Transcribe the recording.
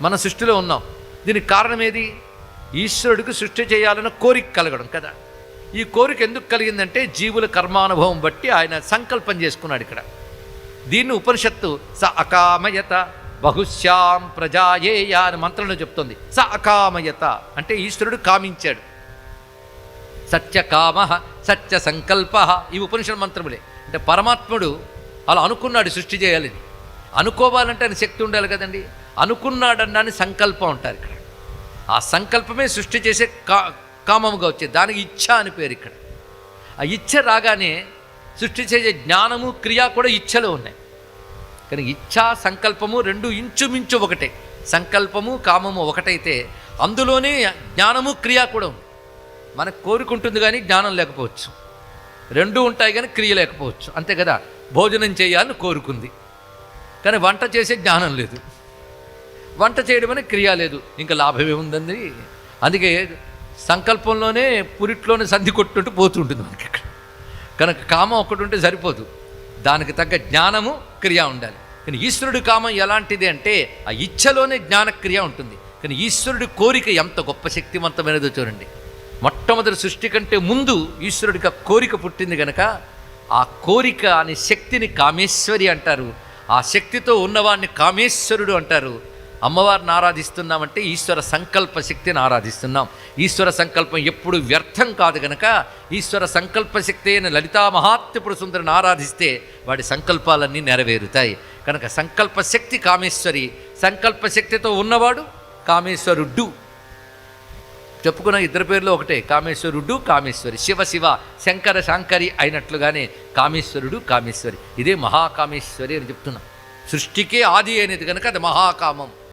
మన సృష్టిలో ఉన్నాం. దీనికి కారణం ఏది? ఈశ్వరుడికి సృష్టి చేయాలన్న కోరిక కలగడం కదా. ఈ కోరిక ఎందుకు కలిగిందంటే జీవుల కర్మానుభవం బట్టి ఆయన సంకల్పం చేసుకున్నాడు ఇక్కడ. దీన్ని ఉపనిషత్తు స అకామయత బహుశ్యాం ప్రజాయేయ అని మంత్రంలో చెప్తుంది. స అకామయత అంటే ఈశ్వరుడు కామించాడు. సత్యకామ సత్య సంకల్ప ఇవి ఉపనిషత్ మంత్రములే. అంటే పరమాత్ముడు అలా అనుకున్నాడు సృష్టి చేయాలని. అనుకోవాలంటే ఆయన శక్తి ఉండాలి కదండి. అనుకున్నాడన్నాని సంకల్పం ఉంటారు ఇక్కడ. ఆ సంకల్పమే సృష్టి చేసే కామముగా వచ్చేది. దానికి ఇచ్ఛ అని పేరు ఇక్కడ. ఆ ఇచ్ఛ రాగానే సృష్టి చేసే జ్ఞానము క్రియ కూడా ఇచ్ఛలో ఉన్నాయి. కానీ ఇచ్ఛా సంకల్పము రెండు ఇంచుమించు ఒకటే. సంకల్పము కామము ఒకటైతే అందులోనే జ్ఞానము క్రియ కూడా ఉంది. మనకు కోరుకుంటుంది కానీ జ్ఞానం లేకపోవచ్చు, రెండూ ఉంటాయి కానీ క్రియ లేకపోవచ్చు, అంతే కదా. భోజనం చేయాలని కోరుకుంది కానీ వంట చేసే జ్ఞానం లేదు, వంట చేయడం అనే క్రియ లేదు, ఇంకా లాభం ఏముందండి. అందుకే సంకల్పంలోనే పురిట్లోనే సంధి కొట్టుంటూ పోతుంటుంది మనకి ఇక్కడ. కనుక కామం ఒకటి ఉంటే సరిపోదు, దానికి తగ్గ జ్ఞానము క్రియ ఉండాలి. కానీ ఈశ్వరుడి కామం ఎలాంటిది అంటే ఆ ఇచ్ఛలోనే జ్ఞానక్రియ ఉంటుంది. కానీ ఈశ్వరుడి కోరిక ఎంత గొప్ప శక్తివంతమైనదో చూడండి. మొట్టమొదటి సృష్టి కంటే ముందు ఈశ్వరుడికి ఆ కోరిక పుట్టింది కనుక ఆ కోరిక అనే శక్తిని కామేశ్వరి అంటారు. ఆ శక్తితో ఉన్నవాడిని కామేశ్వరుడు అంటారు. అమ్మవారిని ఆరాధిస్తున్నామంటే ఈశ్వర సంకల్ప శక్తిని ఆరాధిస్తున్నాం. ఈశ్వర సంకల్పం ఎప్పుడు వ్యర్థం కాదు కనుక ఈశ్వర సంకల్ప శక్తి అయిన లలితా మహాత్రిపుర సుందరిని ఆరాధిస్తే వాడి సంకల్పాలన్నీ నెరవేరుతాయి. కనుక సంకల్ప శక్తి కామేశ్వరి, సంకల్ప శక్తితో ఉన్నవాడు కామేశ్వరుడు. చెప్పుకున్న ఇద్దరు పేర్లు ఒకటే, కామేశ్వరుడు కామేశ్వరి. శివ శివ శంకర శాంకరి అయినట్లుగానే కామేశ్వరుడు కామేశ్వరి. ఇదే మహాకామేశ్వరి అని చెప్తున్నాం. సృష్టికే ఆది అనేది కనుక అది మహాకామం.